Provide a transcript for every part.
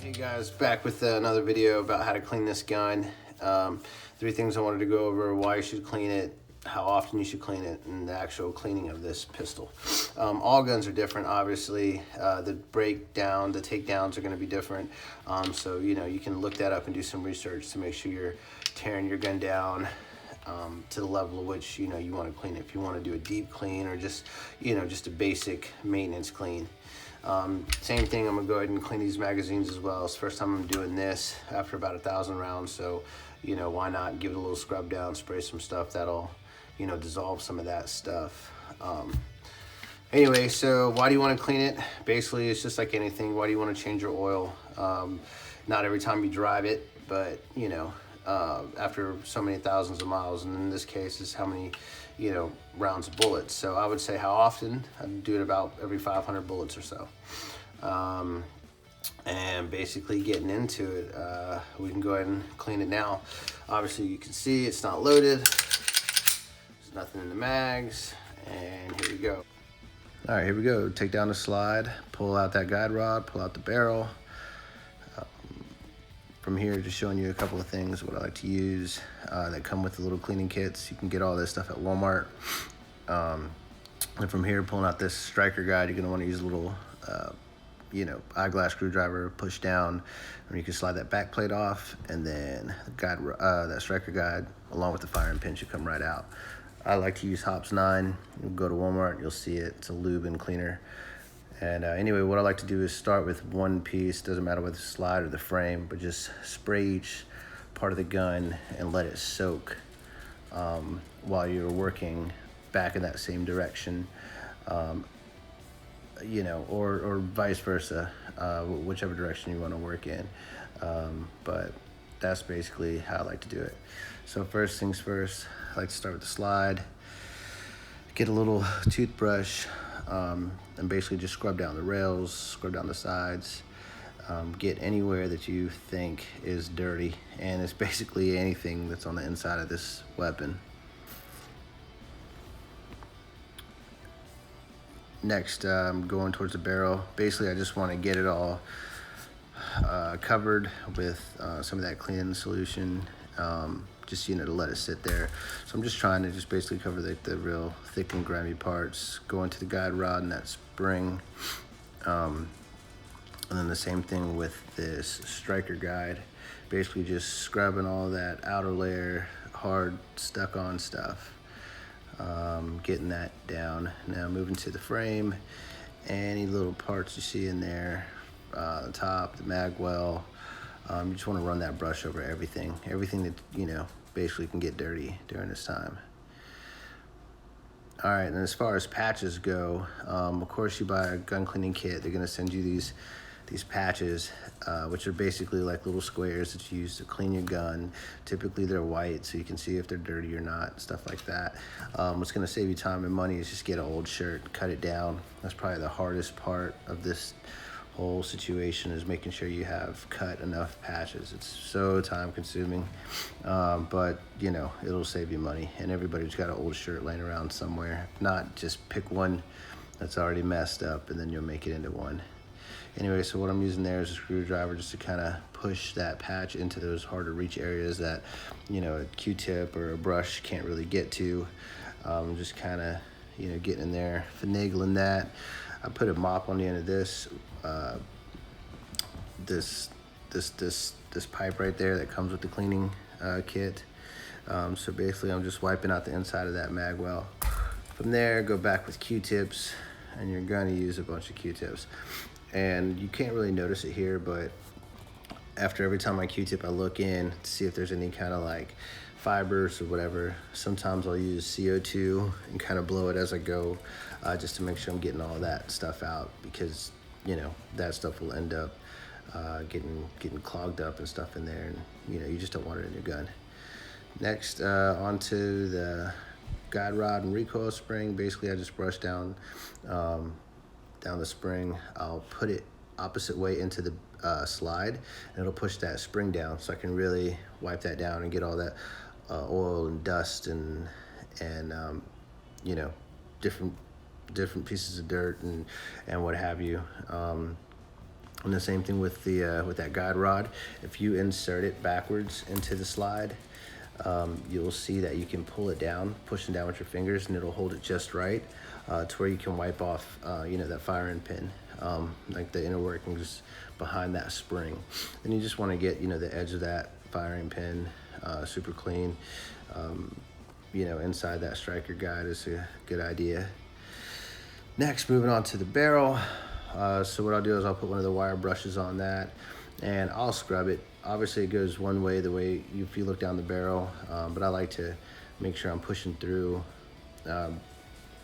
Hey guys, back with another video about how to clean this gun. 3 things I wanted to go over: why you should clean it, how often you should clean it, and the actual cleaning of this pistol. All guns are different, obviously. The breakdown, the takedowns are going to be different. So you can look that up and do some research to make sure you're tearing your gun down to the level of which you want to clean it. If you want to do a deep clean or just just a basic maintenance clean. Same thing, I'm gonna go ahead and clean these magazines as well. It's the first time I'm doing this after about 1,000 rounds, so why not give it a little scrub down, spray some stuff that'll dissolve some of that stuff. Anyway, so why do you want to clean it? Basically, it's just like anything. Why do you want to change your oil? Not every time you drive it, but after so many thousands of miles, and in this case is how many rounds of bullets. So I would say how often. I'd do it about every 500 bullets or so. And basically getting into it, we can go ahead and clean it now. Obviously you can see it's not loaded, there's nothing in the mags, and here we go. All right, here we go. Take down the slide, pull out that guide rod, pull out the barrel. From here, just showing you a couple of things, what I like to use that come with the little cleaning kits. You can get all this stuff at Walmart. And from here, pulling out this striker guide, you're gonna wanna use a little, eyeglass screwdriver, push down, and you can slide that back plate off, and then the guide, that striker guide, along with the firing pin, should come right out. I like to use Hops 9. You'll go to Walmart, you'll see it. It's a lube and cleaner. And anyway, what I like to do is start with one piece. Doesn't matter whether it's the slide or the frame, but just spray each part of the gun and let it soak while you're working back in that same direction, or vice versa, whichever direction you want to work in. But that's basically how I like to do it. So first things first, I like to start with the slide. Get a little toothbrush, and basically just scrub down the rails, scrub down the sides, get anywhere that you think is dirty, and it's basically anything that's on the inside of this weapon. Next, going towards the barrel. Basically, I just want to get it all covered with some of that cleaning solution, just to let it sit there. So I'm just trying to just basically cover the real thick and grimy parts, go into the guide rod and that spring, and then the same thing with this striker guide, basically just scrubbing all that outer layer, hard stuck on stuff, getting that down. Now moving to the frame, any little parts you see in there, the top, the mag well, you just want to run that brush over everything that basically can get dirty during this time. All right, and as far as patches go, of course you buy a gun cleaning kit. They're going to send you these patches, which are basically like little squares that you use to clean your gun. Typically they're white, so you can see if they're dirty or not, stuff like that. What's going to save you time and money is just get an old shirt, cut it down. That's probably the hardest part of this whole situation, is making sure you have cut enough patches. It's so time consuming, but it'll save you money, and everybody's got an old shirt laying around somewhere. If not, just pick one that's already messed up and then you'll make it into one. Anyway, so what I'm using there is a screwdriver just to kind of push that patch into those hard to reach areas that a Q-tip or a brush can't really get to. Just kind of getting in there, finagling that. I put a mop on the end of this this pipe right there that comes with the cleaning kit. So basically I'm just wiping out the inside of that mag well. From there, go back with Q-tips, and you're going to use a bunch of Q-tips. And you can't really notice it here, but after every time I Q-tip, I look in to see if there's any kind of like fibers or whatever. Sometimes I'll use CO2 and kind of blow it as I go, just to make sure I'm getting all that stuff out, because that stuff will end up getting clogged up and stuff in there, and you just don't want it in your gun. Next, onto the guide rod and recoil spring. Basically I just brush down the spring. I'll put it opposite way into the slide, and it'll push that spring down, so I can really wipe that down and get all that oil and dust and different pieces of dirt and what have you. And the same thing with the with that guide rod. If you insert it backwards into the slide, you'll see that you can pull it down, pushing down with your fingers, and it'll hold it just right to where you can wipe off, you know, that firing pin, like the inner workings behind that spring. And you just want to get, you know, the edge of that firing pin super clean. You know, inside that striker guide is a good idea. Next, moving on to the barrel. So what I'll do is I'll put one of the wire brushes on that and I'll scrub it. Obviously it goes one way, the way if you look down the barrel, but I like to make sure I'm pushing through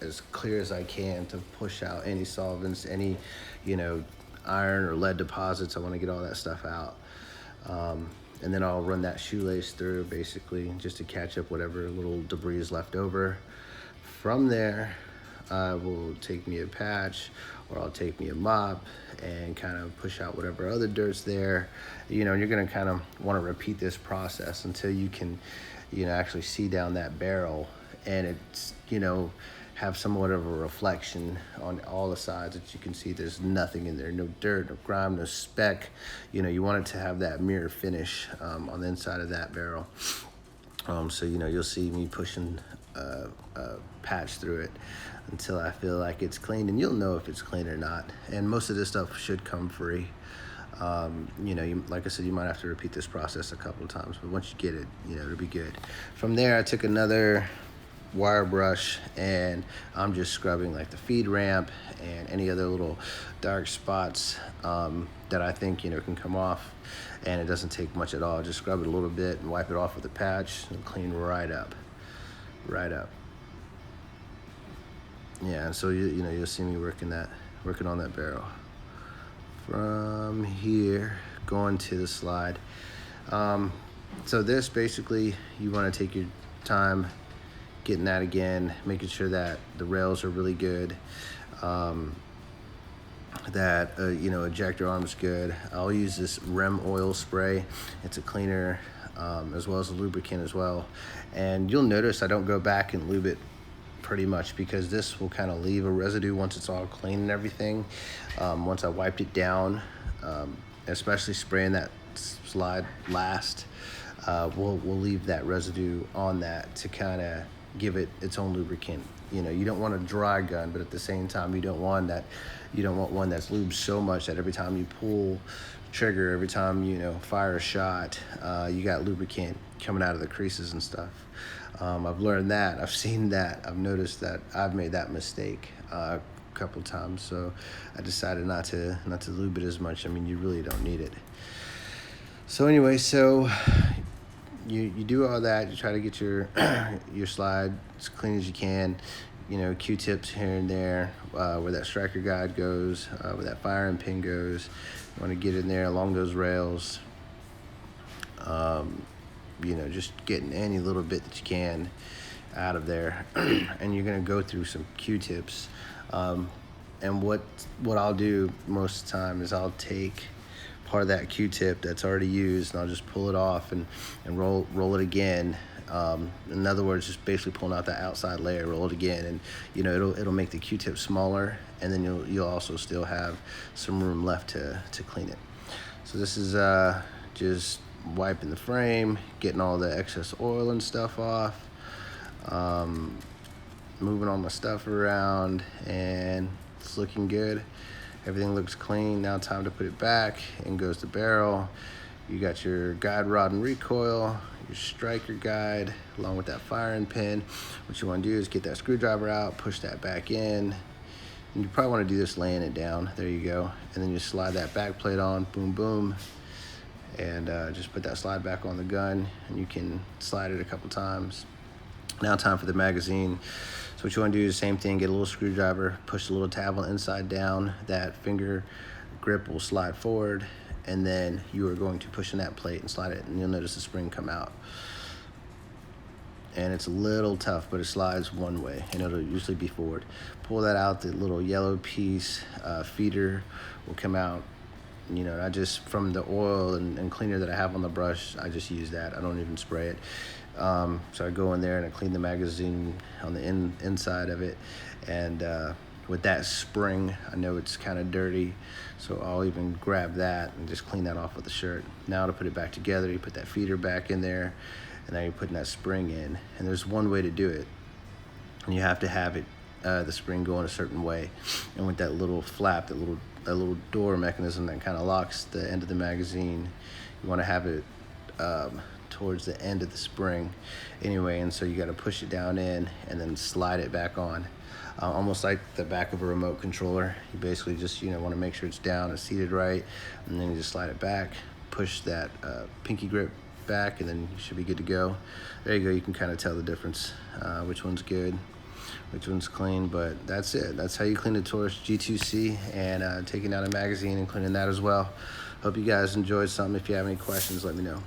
as clear as I can to push out any solvents, any, you know, iron or lead deposits. I want to get all that stuff out. And then I'll run that shoelace through basically just to catch up whatever little debris is left over. From there, I will take me a patch or I'll take me a mop and kind of push out whatever other dirt's there. You know, and you're gonna kind of want to repeat this process until you can, you know, actually see down that barrel and it's, you know, have somewhat of a reflection on all the sides that you can see there's nothing in there, no dirt, no grime, no speck. You know, you want it to have that mirror finish on the inside of that barrel. So, you know, you'll see me pushing a patch through it until I feel like it's clean, and you'll know if it's clean or not. And most of this stuff should come free. You know, like I said, you might have to repeat this process a couple of times, but once you get it, you know, it'll be good. From there, I took another wire brush and I'm just scrubbing like the feed ramp and any other little dark spots that I think, you know, can come off, and it doesn't take much at all. Just scrub it a little bit and wipe it off with a patch and clean right up. Yeah, and so you know, you'll see me working on that barrel. From here, going to the slide. So this basically, you want to take your time getting that again, making sure that the rails are really good, that you know, ejector arm's good. I'll use this REM oil spray. It's a cleaner as well as a lubricant as well. And you'll notice I don't go back and lube it pretty much because this will kind of leave a residue once it's all clean and everything. Once I wiped it down, especially spraying that slide last, we'll leave that residue on that to kind of give it its own lubricant. You know, you don't want a dry gun, but at the same time, you don't want one that's lubed so much that every time you pull trigger, every time, you know, fire a shot, you got lubricant coming out of the creases and stuff. I've learned that, I've seen that, I've noticed that, I've made that mistake a couple times, so I decided not to lube it as much. I mean, you really don't need it. So anyway, so you do all that, you try to get your your slide as clean as you can, you know, Q-tips here and there, where that striker guide goes, where that firing pin goes. You want to get in there along those rails, you know, just getting any little bit that you can out of there. And you're going to go through some Q-tips, and what I'll do most of the time is I'll take part of that Q-tip that's already used and I'll just pull it off and roll it again. In other words, just basically pulling out that outside layer, roll it again, and you know, it'll make the Q-tip smaller, and then you'll also still have some room left to clean it. So this is just wiping the frame, getting all the excess oil and stuff off, moving all my stuff around, and it's looking good. Everything looks clean. Now time to put it back. In goes the barrel. You got your guide rod and recoil, your striker guide, along with that firing pin. What you want to do is get that screwdriver out, push that back in. And you probably want to do this laying it down. There you go. And then you slide that back plate on, boom, boom. And just put that slide back on the gun, and you can slide it a couple times. Now time for the magazine. So what you want to do is the same thing, get a little screwdriver, push the little tab on the inside down, that finger grip will slide forward, and then you are going to push in that plate and slide it, and you'll notice the spring come out. And it's a little tough, but it slides one way, and it'll usually be forward. Pull that out, the little yellow piece, feeder will come out. You know, I just, from the oil and cleaner that I have on the brush, I just use that. I don't even spray it. So I go in there and I clean the magazine on the inside of it. And with that spring. I know it's kind of dirty, so I'll even grab that and just clean that off with the shirt. Now to put it back together, you put that feeder back in there, and now you're putting that spring in. And there's one way to do it, and you have to have it the spring going a certain way. And with that little flap, that little door mechanism that kind of locks the end of the magazine, you want to have it towards the end of the spring anyway. And so you got to push it down in and then slide it back on, almost like the back of a remote controller. You basically just want to make sure it's down and seated right, and then you just slide it back, push that pinky grip back, and then you should be good to go. There you go. You can kind of tell the difference, which one's good, which one's clean. But that's it. That's how you clean the Taurus G2C, and taking out a magazine and cleaning that as well. Hope you guys enjoyed something. If you have any questions, let me know.